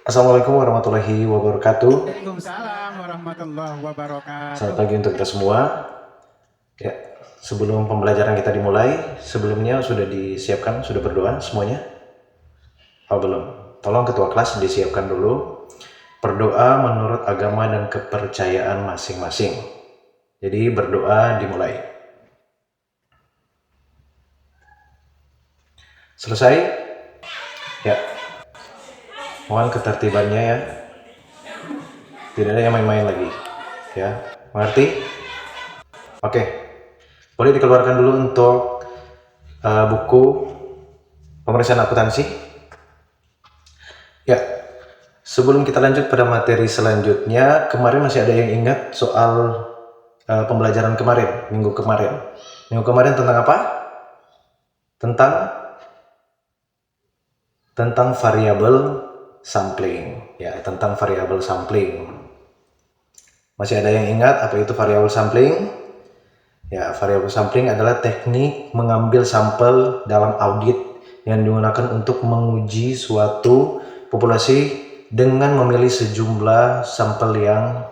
Assalamualaikum warahmatullahi wabarakatuh. Waalaikumsalam warahmatullahi Selamat wabarakatuh. pagi untuk kita semua. Ya, sebelum pembelajaran kita dimulai, sebelumnya sudah disiapkan, sudah berdoa semuanya? Oh, belum. Tolong ketua kelas disiapkan dulu. Berdoa menurut agama dan kepercayaan masing-masing. Jadi berdoa dimulai. Selesai? Ya. Mohon ketertibannya ya. Tidak ada yang main-main lagi. Ya, mengerti? Oke. Boleh dikeluarkan dulu untuk buku pemeriksaan akuntansi. Ya, sebelum kita lanjut pada materi selanjutnya, kemarin masih ada yang ingat soal pembelajaran kemarin, minggu kemarin. Minggu kemarin tentang apa? Tentang variabel sampling. Ya, tentang variabel sampling. Masih ada yang ingat apa itu variabel sampling? Ya, variabel sampling adalah teknik mengambil sampel dalam audit yang digunakan untuk menguji suatu populasi dengan memilih sejumlah sampel yang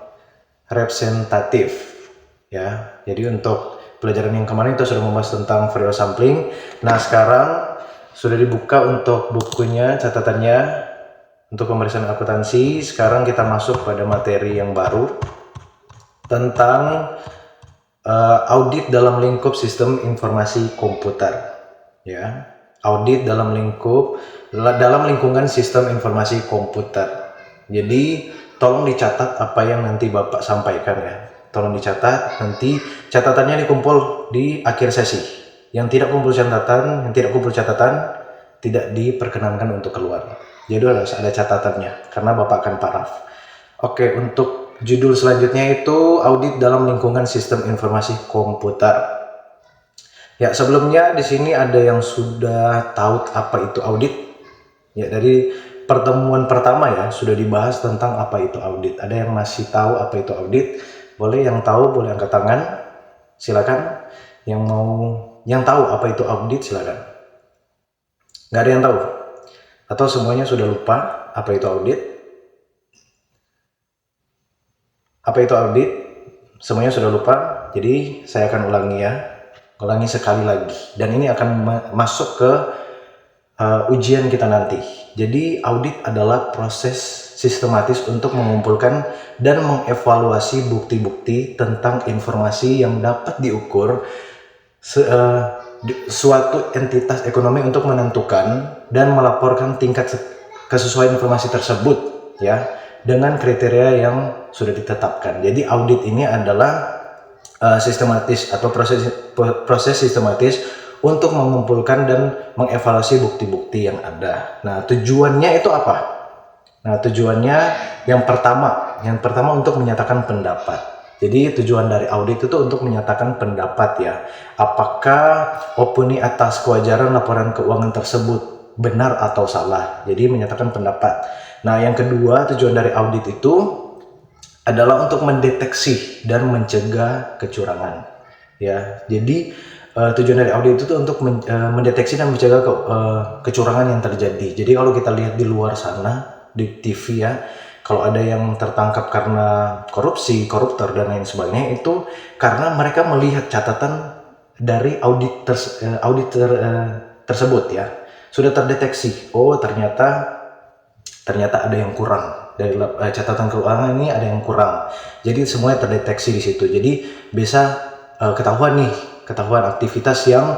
representatif. Ya, jadi untuk pelajaran yang kemarin itu sudah membahas tentang variabel sampling. Nah, sekarang sudah dibuka untuk bukunya, catatannya untuk pemeriksaan akuntansi. Sekarang kita masuk pada materi yang baru tentang audit dalam lingkup sistem informasi komputer. Ya, audit dalam lingkungan sistem informasi komputer. Jadi tolong dicatat apa yang nanti Bapak sampaikan ya. Tolong dicatat, nanti catatannya dikumpul di akhir sesi. Yang tidak kumpul catatan tidak diperkenankan untuk keluar. Jadi harus ada catatannya karena Bapak akan paraf. Oke, untuk judul selanjutnya itu audit dalam lingkungan sistem informasi komputer. Ya, sebelumnya di sini ada yang sudah tahu apa itu audit? Ya, dari pertemuan pertama ya sudah dibahas tentang apa itu audit. Ada yang masih tahu apa itu audit? Boleh yang tahu boleh angkat tangan. Silakan. Yang tahu apa itu audit silakan. Nggak ada yang tahu? Atau semuanya sudah lupa apa itu audit? Apa itu audit? Semuanya sudah lupa, jadi saya akan ulangi sekali lagi. Dan ini akan masuk ke ujian kita nanti. Jadi audit adalah proses sistematis untuk mengumpulkan dan mengevaluasi bukti-bukti tentang informasi yang dapat diukur suatu entitas ekonomi untuk menentukan dan melaporkan tingkat kesesuaian informasi tersebut ya dengan kriteria yang sudah ditetapkan. Jadi audit ini adalah sistematis atau proses sistematis untuk mengumpulkan dan mengevaluasi bukti-bukti yang ada. Nah, tujuannya itu apa? Nah, tujuannya yang pertama untuk menyatakan pendapat. Jadi tujuan dari audit itu untuk menyatakan pendapat ya. Apakah opini atas kewajaran laporan keuangan tersebut benar atau salah. Jadi menyatakan pendapat. Nah, yang kedua tujuan dari audit itu adalah untuk mendeteksi dan mencegah kecurangan. Ya, jadi tujuan dari audit itu untuk mendeteksi dan mencegah kecurangan yang terjadi. Jadi kalau kita lihat di luar sana di TV ya, kalau ada yang tertangkap karena korupsi, koruptor dan lain sebagainya itu karena mereka melihat catatan dari tersebut ya, sudah terdeteksi. Oh, ternyata ada yang kurang dari catatan keuangan ini, ada yang kurang. Jadi semuanya terdeteksi di situ. Jadi bisa ketahuan aktivitas yang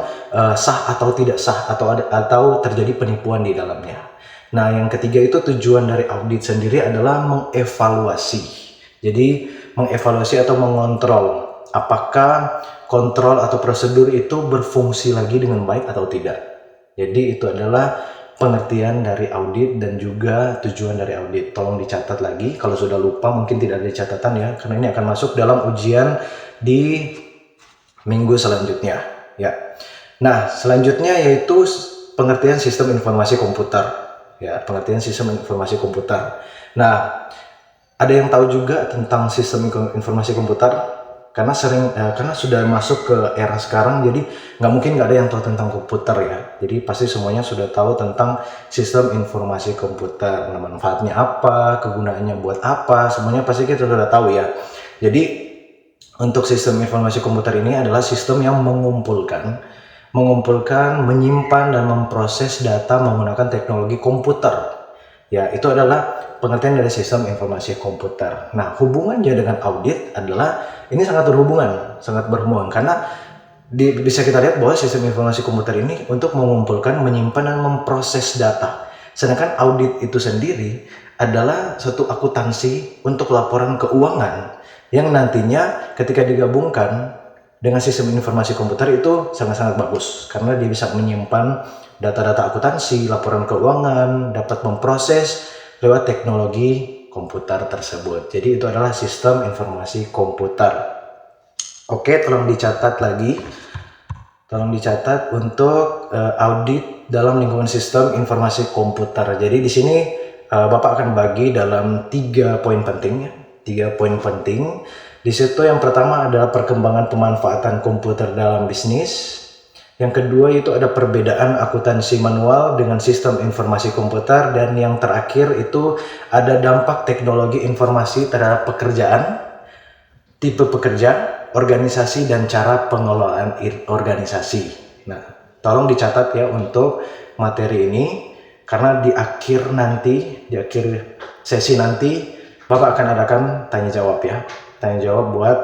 sah atau tidak sah atau terjadi penipuan di dalamnya. Nah, yang ketiga itu tujuan dari audit sendiri adalah mengevaluasi. Jadi mengevaluasi atau mengontrol apakah kontrol atau prosedur itu berfungsi lagi dengan baik atau tidak. Jadi itu adalah pengertian dari audit dan juga tujuan dari audit. Tolong dicatat lagi, kalau sudah lupa mungkin tidak ada catatan ya, karena ini akan masuk dalam ujian di minggu selanjutnya ya. Nah, selanjutnya yaitu pengertian sistem informasi komputer ya, pengertian sistem informasi komputer. Nah, ada yang tahu juga tentang sistem informasi komputer? karena sudah masuk ke era sekarang, jadi nggak mungkin nggak ada yang tahu tentang komputer ya. Jadi pasti semuanya sudah tahu tentang sistem informasi komputer, nah, manfaatnya apa, kegunaannya buat apa, semuanya pasti kita sudah tahu ya. Jadi untuk sistem informasi komputer ini adalah sistem yang mengumpulkan, menyimpan dan memproses data menggunakan teknologi komputer. Ya, itu adalah pengertian dari sistem informasi komputer. Nah, hubungannya dengan audit adalah ini sangat berhubungan karena bisa kita lihat bahwa sistem informasi komputer ini untuk mengumpulkan, menyimpan dan memproses data. Sedangkan audit itu sendiri adalah suatu akuntansi untuk laporan keuangan yang nantinya ketika digabungkan dengan sistem informasi komputer itu sangat-sangat bagus karena dia bisa menyimpan data-data akuntansi, laporan keuangan, dapat memproses lewat teknologi komputer tersebut. Jadi itu adalah sistem informasi komputer. Oke, tolong dicatat lagi. Tolong dicatat untuk audit dalam lingkungan sistem informasi komputer. Jadi di sini Bapak akan bagi dalam 3 poin penting ya. 3 poin penting. Di situ yang pertama adalah perkembangan pemanfaatan komputer dalam bisnis. Yang kedua itu ada perbedaan akuntansi manual dengan sistem informasi komputer, dan yang terakhir itu ada dampak teknologi informasi terhadap pekerjaan, tipe pekerja, organisasi dan cara pengelolaan organisasi. Nah, tolong dicatat ya untuk materi ini karena di akhir sesi nanti Bapak akan adakan tanya jawab ya. Tanya jawab buat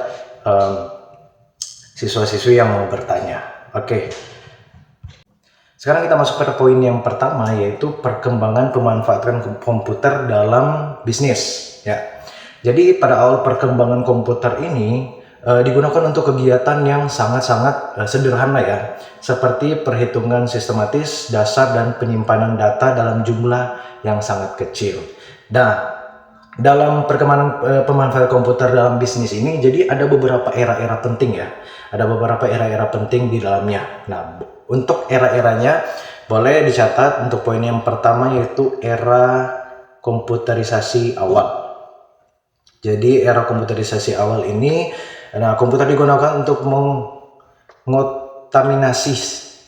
siswa-siswi yang mau bertanya. Oke. Sekarang kita masuk pada poin yang pertama, yaitu perkembangan pemanfaatan komputer dalam bisnis ya. Jadi pada awal perkembangan komputer ini digunakan untuk kegiatan yang sangat-sangat sederhana ya, seperti perhitungan sistematis, dasar dan penyimpanan data dalam jumlah yang sangat kecil. Nah, dalam perkembangan pemanfaatan komputer dalam bisnis ini, jadi ada beberapa era-era penting ya. Ada beberapa era-era penting di dalamnya. Nah, untuk era-eranya boleh dicatat untuk poin yang pertama yaitu era komputerisasi awal. Jadi era komputerisasi awal ini, nah komputer digunakan untuk mengotaminasi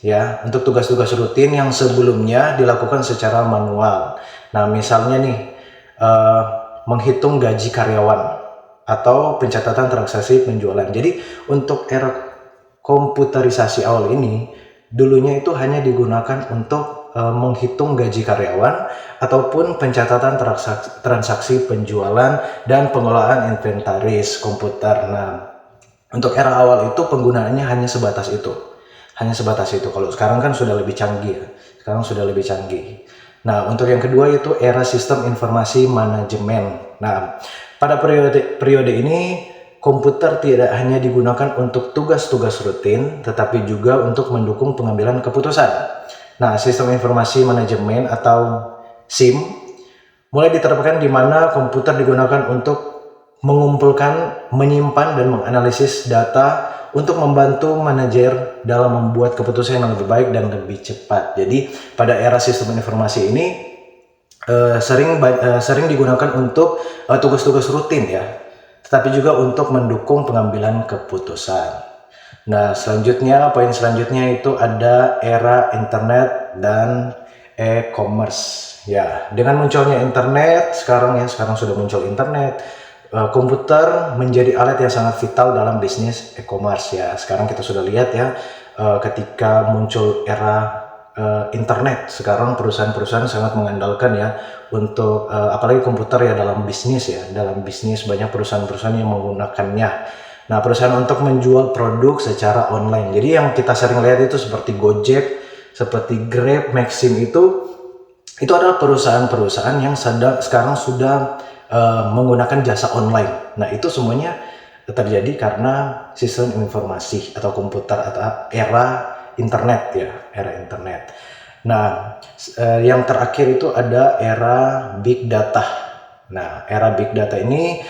ya, untuk tugas-tugas rutin yang sebelumnya dilakukan secara manual. Nah, misalnya nih menghitung gaji karyawan atau pencatatan transaksi penjualan. Jadi untuk era komputerisasi awal ini dulunya itu hanya digunakan untuk menghitung gaji karyawan ataupun pencatatan transaksi penjualan dan pengelolaan inventaris komputer. Nah, untuk era awal itu penggunaannya hanya sebatas itu. Kalau sekarang kan sudah lebih canggih ya. Nah, untuk yang kedua itu era sistem informasi manajemen. Nah, pada periode ini komputer tidak hanya digunakan untuk tugas-tugas rutin, tetapi juga untuk mendukung pengambilan keputusan. Nah, sistem informasi manajemen atau SIM mulai diterapkan di mana komputer digunakan untuk mengumpulkan, menyimpan dan menganalisis data untuk membantu manajer dalam membuat keputusan yang lebih baik dan lebih cepat. Jadi pada era sistem informasi ini sering digunakan untuk tugas-tugas rutin ya, tetapi juga untuk mendukung pengambilan keputusan. Nah, poin selanjutnya itu ada era internet dan e-commerce. Ya, dengan munculnya internet sekarang sudah muncul internet. Komputer menjadi alat yang sangat vital dalam bisnis e-commerce ya. Sekarang kita sudah lihat ya, ketika muncul era internet, sekarang perusahaan-perusahaan sangat mengandalkan ya untuk apalagi komputer ya dalam bisnis ya. Dalam bisnis banyak perusahaan-perusahaan yang menggunakannya. Nah, perusahaan untuk menjual produk secara online. Jadi yang kita sering lihat itu seperti Gojek, seperti Grab, Maxim itu adalah perusahaan-perusahaan yang sekarang sudah menggunakan jasa online. Nah, itu semuanya terjadi karena sistem informasi atau komputer atau era internet ya, era internet. Nah, yang terakhir itu ada era big data. Nah, era big data ini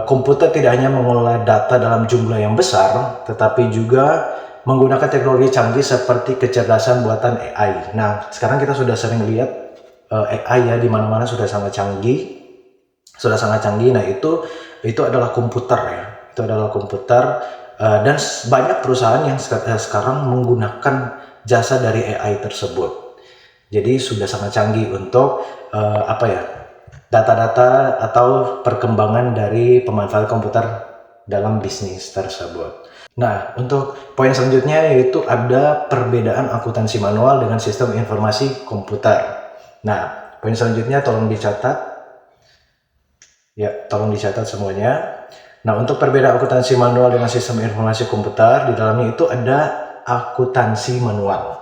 komputer tidak hanya mengelola data dalam jumlah yang besar, tetapi juga menggunakan teknologi canggih seperti kecerdasan buatan AI. Nah, sekarang kita sudah sering lihat AI ya, di mana-mana sudah sangat canggih. Nah, itu adalah komputer ya. itu adalah komputer, dan banyak perusahaan yang sekarang menggunakan jasa dari AI tersebut. Jadi sudah sangat canggih untuk data-data atau perkembangan dari pemanfaatan komputer dalam bisnis tersebut. Nah, untuk poin selanjutnya yaitu ada perbedaan akuntansi manual dengan sistem informasi komputer. Nah, poin selanjutnya tolong dicatat. Ya, tolong dicatat semuanya. Nah, untuk perbedaan akuntansi manual dengan sistem informasi komputer, di dalamnya itu ada akuntansi manual.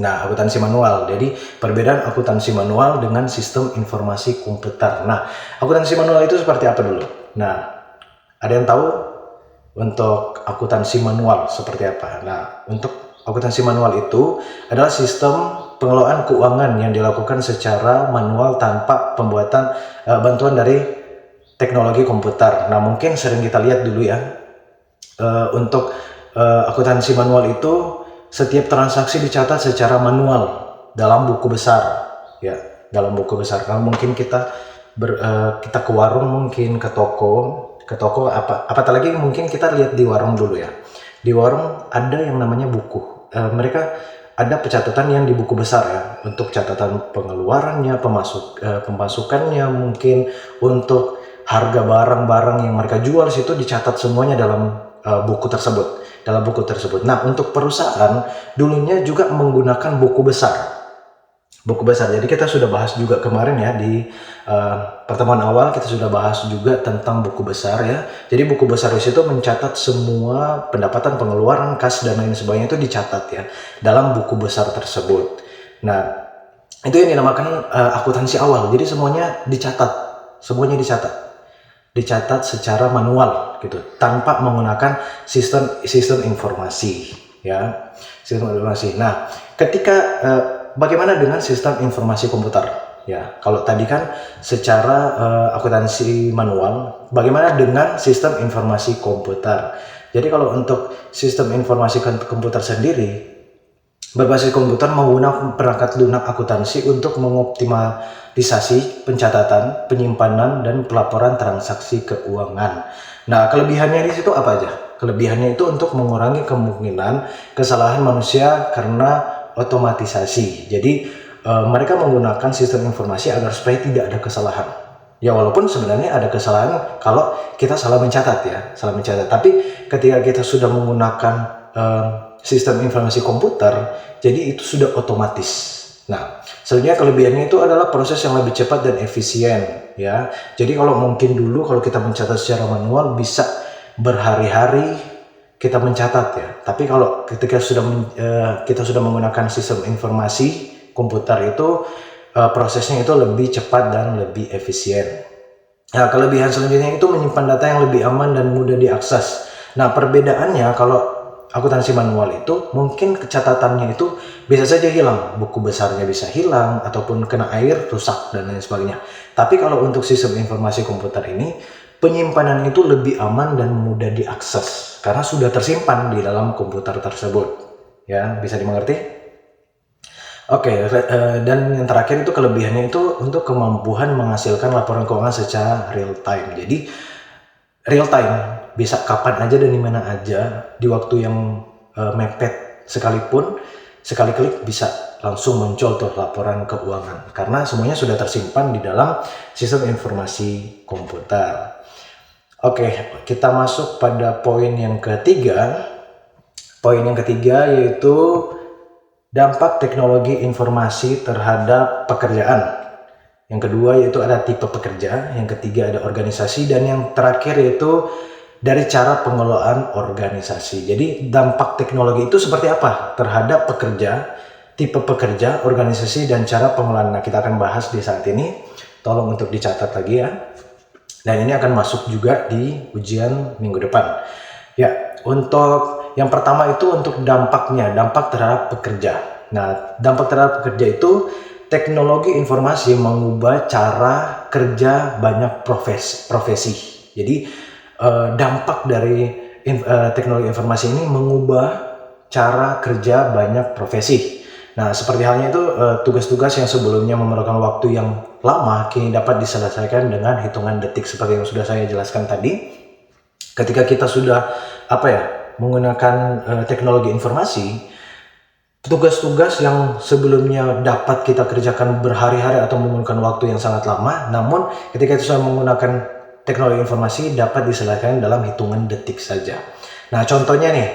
Nah, akuntansi manual. Jadi, perbedaan akuntansi manual dengan sistem informasi komputer. Nah, akuntansi manual itu seperti apa dulu? Nah, ada yang tahu untuk akuntansi manual seperti apa? Nah, untuk akuntansi manual itu adalah sistem pengelolaan keuangan yang dilakukan secara manual tanpa pembuatan bantuan dari teknologi komputer. Nah, mungkin sering kita lihat dulu ya, untuk akuntansi manual itu setiap transaksi dicatat secara manual dalam buku besar, ya, dalam buku besar. Kalau mungkin kita kita ke warung, mungkin ke toko apatah lagi mungkin kita lihat di warung dulu ya. Di warung ada yang namanya buku. Mereka ada pencatatan yang di buku besar ya, untuk catatan pengeluarannya, pemasukannya, mungkin untuk harga barang-barang yang mereka jual situ dicatat semuanya dalam buku tersebut. Nah, untuk perusahaan dulunya juga menggunakan buku besar. Jadi kita sudah bahas juga kemarin ya di pertemuan awal, kita sudah bahas juga tentang buku besar ya. Jadi buku besar di situ mencatat semua pendapatan, pengeluaran, kas dan lain sebagainya itu dicatat ya dalam buku besar tersebut. Nah, itu yang dinamakan akuntansi awal. Jadi semuanya dicatat secara manual gitu, tanpa menggunakan sistem informasi ya, sistem informasi. Nah, ketika bagaimana dengan sistem informasi komputer ya? Kalau tadi kan secara akuntansi manual, bagaimana dengan sistem informasi komputer? Jadi kalau untuk sistem informasi komputer sendiri, berbasis komputer menggunakan perangkat lunak akuntansi untuk mengoptimalisasi pencatatan, penyimpanan, dan pelaporan transaksi keuangan. Nah, kelebihannya di situ apa aja? Kelebihannya itu untuk mengurangi kemungkinan kesalahan manusia karena otomatisasi. Jadi mereka menggunakan sistem informasi agar supaya tidak ada kesalahan. Ya, walaupun sebenarnya ada kesalahan kalau kita salah mencatat. Tapi ketika kita sudah menggunakan sistem informasi komputer, jadi itu sudah otomatis. Nah, sebenarnya kelebihannya itu adalah proses yang lebih cepat dan efisien ya. Jadi kalau mungkin dulu kalau kita mencatat secara manual bisa berhari-hari kita mencatat ya. Tapi kalau ketika kita sudah menggunakan sistem informasi komputer itu prosesnya itu lebih cepat dan lebih efisien. Nah, kelebihan selanjutnya itu menyimpan data yang lebih aman dan mudah diakses. Nah, perbedaannya kalau akuntansi manual itu mungkin catatannya itu bisa saja hilang, buku besarnya bisa hilang ataupun kena air, rusak dan lain sebagainya. Tapi kalau untuk sistem informasi komputer ini, penyimpanan itu lebih aman dan mudah diakses karena sudah tersimpan di dalam komputer tersebut. Ya, bisa dimengerti? Oke, dan yang terakhir itu kelebihannya itu untuk kemampuan menghasilkan laporan keuangan secara real time. Jadi real time, bisa kapan aja dan di mana aja, di waktu yang mepet sekalipun, sekali klik bisa langsung muncul tuh laporan keuangan karena semuanya sudah tersimpan di dalam sistem informasi komputer. Oke, kita masuk pada poin yang ketiga. Poin yang ketiga yaitu dampak teknologi informasi terhadap pekerjaan. Yang kedua yaitu ada tipe pekerja, yang ketiga ada organisasi, dan yang terakhir yaitu dari cara pengelolaan organisasi. Jadi dampak teknologi itu seperti apa terhadap pekerja, tipe pekerja, organisasi, dan cara pengelolaan. Nah, kita akan bahas di saat ini. Tolong untuk dicatat lagi ya. Dan ini akan masuk juga di ujian minggu depan. Ya, untuk yang pertama itu untuk dampaknya, dampak terhadap pekerja. Nah, dampak terhadap pekerja itu teknologi informasi mengubah cara kerja banyak profesi. Jadi dampak dari teknologi informasi ini mengubah cara kerja banyak profesi. Nah, seperti halnya itu tugas-tugas yang sebelumnya memerlukan waktu yang lama kini dapat diselesaikan dengan hitungan detik seperti yang sudah saya jelaskan tadi. Ketika kita sudah menggunakan teknologi informasi, tugas-tugas yang sebelumnya dapat kita kerjakan berhari-hari atau menggunakan waktu yang sangat lama, namun ketika itu sudah menggunakan teknologi informasi dapat diselesaikan dalam hitungan detik saja. Nah, contohnya nih,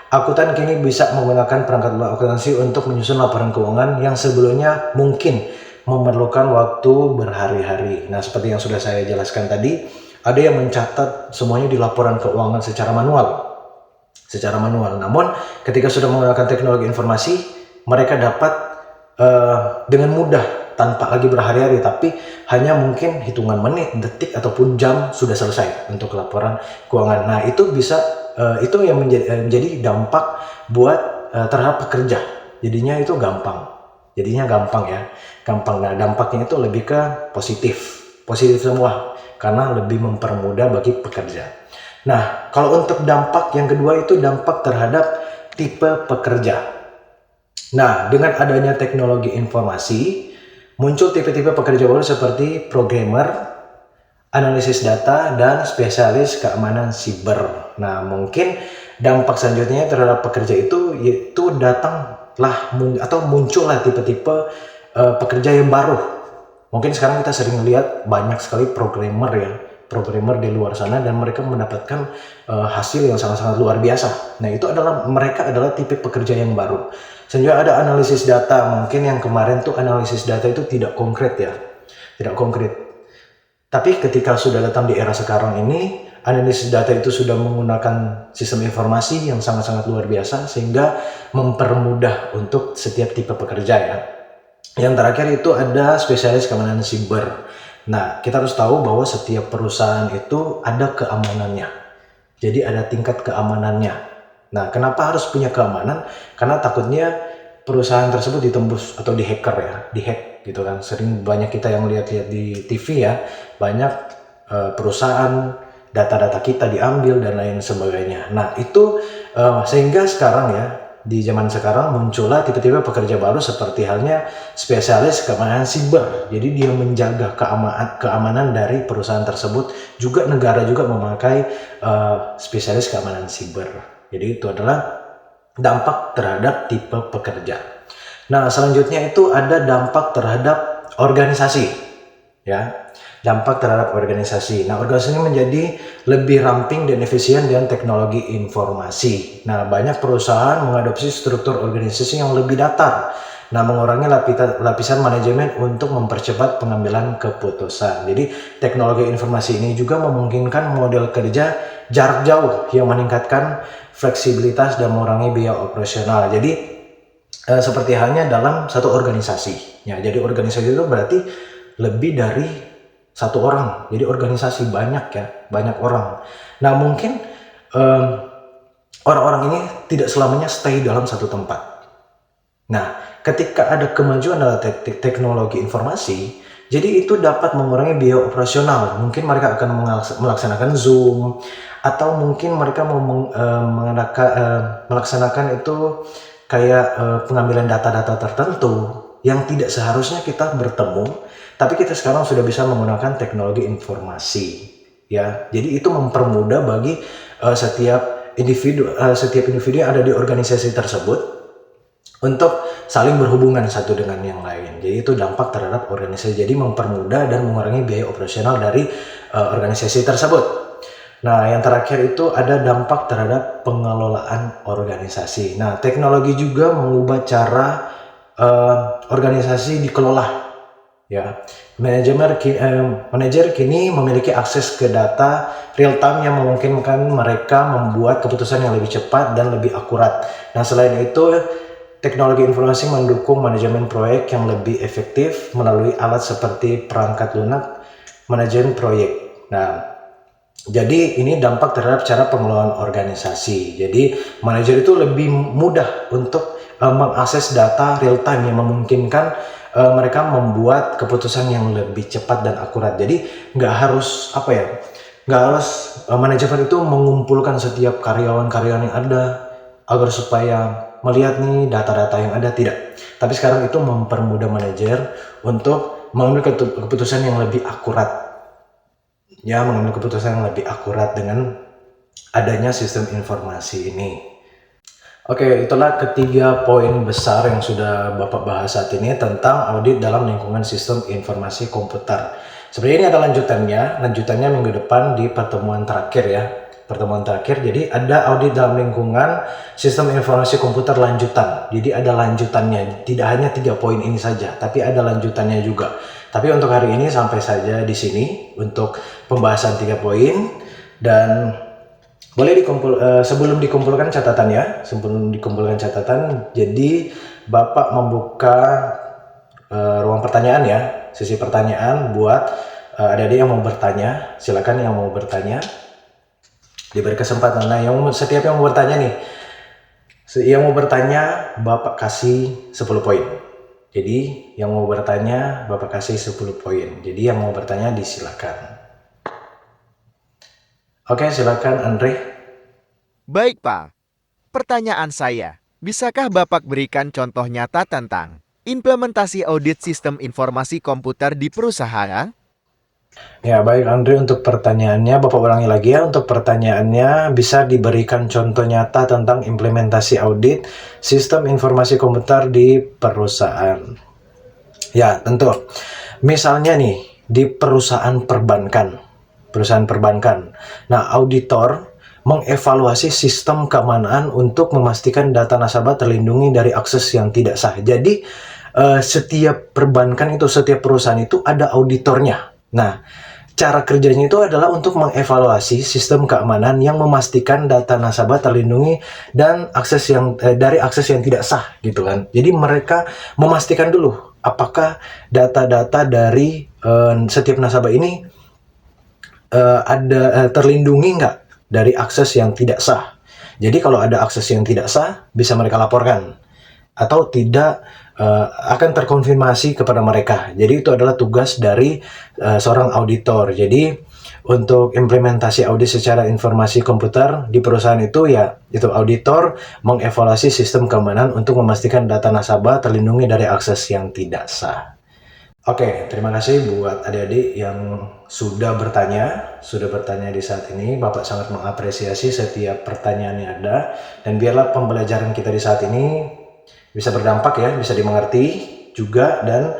akuntan kini bisa menggunakan perangkat lunak akuntansi untuk menyusun laporan keuangan yang sebelumnya mungkin memerlukan waktu berhari-hari. Nah, seperti yang sudah saya jelaskan tadi, ada yang mencatat semuanya di laporan keuangan secara manual. Namun ketika sudah menggunakan teknologi informasi, mereka dapat dengan mudah tanpa lagi berhari-hari, tapi hanya mungkin hitungan menit, detik ataupun jam sudah selesai untuk laporan keuangan. Nah, itu bisa itu yang menjadi dampak buat terhadap pekerja. Jadinya gampang ya. Nah, dampaknya itu lebih ke positif semua karena lebih mempermudah bagi pekerja. Nah, kalau untuk dampak yang kedua itu dampak terhadap tipe pekerja. Nah, dengan adanya teknologi informasi, muncul tipe-tipe pekerja baru seperti programmer, analisis data, dan spesialis keamanan siber. Nah, mungkin dampak selanjutnya terhadap pekerja itu yaitu muncullah tipe-tipe pekerja yang baru. Mungkin sekarang kita sering lihat banyak sekali programmer di luar sana, dan mereka mendapatkan hasil yang sangat-sangat luar biasa. Nah, mereka adalah tipe pekerja yang baru. Selanjutnya ada analisis data. Mungkin yang kemarin tuh analisis data itu tidak konkret. Tapi ketika sudah datang di era sekarang ini, analisis data itu sudah menggunakan sistem informasi yang sangat-sangat luar biasa, sehingga mempermudah untuk setiap tipe pekerja ya. Yang terakhir itu ada spesialis keamanan siber. Nah, kita harus tahu bahwa setiap perusahaan itu ada keamanannya. Jadi ada tingkat keamanannya. Nah, kenapa harus punya keamanan? Karena takutnya perusahaan tersebut ditembus atau dihack gitu kan. Sering banyak kita yang lihat-lihat di TV ya, banyak perusahaan data-data kita diambil dan lain sebagainya. Nah, itu sehingga sekarang ya, di zaman sekarang muncullah tipe-tipe pekerja baru seperti halnya spesialis keamanan siber. Jadi dia menjaga keamanan dari perusahaan tersebut. Juga negara juga memakai spesialis keamanan siber. Jadi itu adalah dampak terhadap tipe pekerja. Nah, selanjutnya itu ada dampak terhadap organisasi ya. Dampak terhadap organisasi. Nah, organisasi menjadi lebih ramping dan efisien dengan teknologi informasi. Nah, banyak perusahaan mengadopsi struktur organisasi yang lebih datar. Nah, mengurangi lapisan manajemen untuk mempercepat pengambilan keputusan. Jadi, teknologi informasi ini juga memungkinkan model kerja jarak jauh yang meningkatkan fleksibilitas dan mengurangi biaya operasional. Jadi, seperti halnya dalam satu organisasi. Ya, jadi organisasi itu berarti lebih dari satu orang. Jadi organisasi banyak orang. Nah, mungkin orang-orang ini tidak selamanya stay dalam satu tempat. Nah, ketika ada kemajuan dalam teknologi informasi, jadi itu dapat mengurangi biaya operasional. Mungkin mereka akan melaksanakan Zoom, atau mungkin mereka mau melaksanakan itu kayak pengambilan data-data tertentu yang tidak seharusnya kita bertemu. Tapi kita sekarang sudah bisa menggunakan teknologi informasi, ya. Jadi itu mempermudah bagi setiap individu yang ada di organisasi tersebut untuk saling berhubungan satu dengan yang lain. Jadi itu dampak terhadap organisasi. Jadi mempermudah dan mengurangi biaya operasional dari organisasi tersebut. Nah, yang terakhir itu ada dampak terhadap pengelolaan organisasi. Nah, teknologi juga mengubah cara organisasi dikelola. Ya, manajer kini memiliki akses ke data real time yang memungkinkan mereka membuat keputusan yang lebih cepat dan lebih akurat. Nah, selain itu, teknologi informasi mendukung manajemen proyek yang lebih efektif melalui alat seperti perangkat lunak manajemen proyek. Nah, jadi ini dampak terhadap cara pengelolaan organisasi. Jadi manajer itu lebih mudah untuk mengakses data real time yang memungkinkan mereka membuat keputusan yang lebih cepat dan akurat. Jadi nggak harus manajemen itu mengumpulkan setiap karyawan-karyawan yang ada agar supaya melihat nih data-data yang ada, tidak. Tapi sekarang itu mempermudah manajer untuk mengambil keputusan yang lebih akurat. Ya, mengambil keputusan yang lebih akurat dengan adanya sistem informasi ini. Oke, itulah ketiga poin besar yang sudah Bapak bahas saat ini tentang audit dalam lingkungan sistem informasi komputer. Sebenarnya ini ada lanjutannya minggu depan di pertemuan terakhir ya. Pertemuan terakhir, jadi ada audit dalam lingkungan sistem informasi komputer lanjutan. Jadi ada lanjutannya, tidak hanya 3 poin ini saja, tapi ada lanjutannya juga. Tapi untuk hari ini sampai saja di sini untuk pembahasan 3 poin dan boleh sebelum dikumpulkan catatan, jadi Bapak membuka ruang pertanyaan ya, sesi pertanyaan buat adik-adik yang mau bertanya. Silakan yang mau bertanya, diberi kesempatan. Nah, setiap yang mau bertanya nih, yang mau bertanya Bapak kasih 10 poin. Jadi yang mau bertanya Bapak kasih 10 poin. Jadi yang mau bertanya disilakan. Oke, silakan Andre. Baik, Pak. Pertanyaan saya, bisakah Bapak berikan contoh nyata tentang implementasi audit sistem informasi komputer di perusahaan? Ya, baik Andre, untuk pertanyaannya Bapak ulangi lagi ya. Untuk pertanyaannya bisa diberikan contoh nyata tentang implementasi audit sistem informasi komputer di perusahaan. Ya, tentu. Misalnya nih di perusahaan perbankan. Nah, auditor mengevaluasi sistem keamanan untuk memastikan data nasabah terlindungi dari akses yang tidak sah. Jadi setiap perbankan itu, setiap perusahaan itu ada auditornya. Nah, cara kerjanya itu adalah untuk mengevaluasi sistem keamanan yang memastikan data nasabah terlindungi dan dari akses yang tidak sah gitu kan. Jadi mereka memastikan dulu apakah data-data dari setiap nasabah ini terlindungi nggak dari akses yang tidak sah. Jadi kalau ada akses yang tidak sah bisa mereka laporkan atau tidak akan terkonfirmasi kepada mereka. Jadi itu adalah tugas dari seorang auditor. Jadi untuk implementasi audit secara informasi komputer di perusahaan itu ya itu auditor mengevaluasi sistem keamanan untuk memastikan data nasabah terlindungi dari akses yang tidak sah. Oke, terima kasih buat adik-adik yang sudah bertanya di saat ini. Bapak sangat mengapresiasi setiap pertanyaan yang ada dan biarlah pembelajaran kita di saat ini bisa berdampak ya, bisa dimengerti juga dan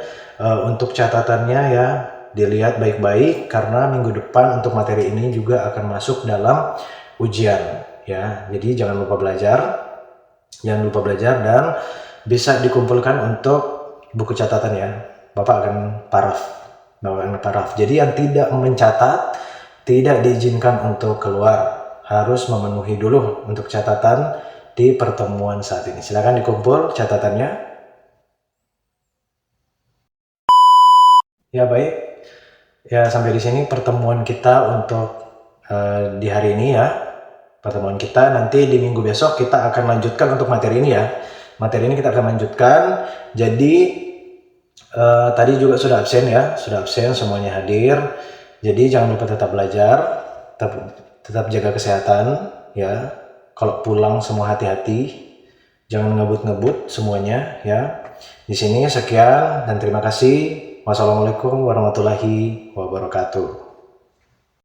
untuk catatannya ya dilihat baik-baik karena minggu depan untuk materi ini juga akan masuk dalam ujian ya. Jadi jangan lupa belajar dan bisa dikumpulkan untuk buku catatan ya. Bapak akan paraf. Jadi yang tidak mencatat tidak diizinkan untuk keluar, harus memenuhi dulu untuk catatan di pertemuan saat ini. Silakan dikumpul catatannya. Ya baik, ya sampai di sini pertemuan kita untuk di hari ini ya. Pertemuan kita nanti di minggu besok kita akan lanjutkan untuk materi ini ya. Materi ini kita akan lanjutkan. Jadi tadi juga sudah absen semuanya hadir. Jadi jangan lupa tetap belajar, tetap jaga kesehatan ya. Kalau pulang semua hati-hati, jangan ngebut-ngebut semuanya ya. Di sini sekian dan terima kasih. Wassalamualaikum warahmatullahi wabarakatuh.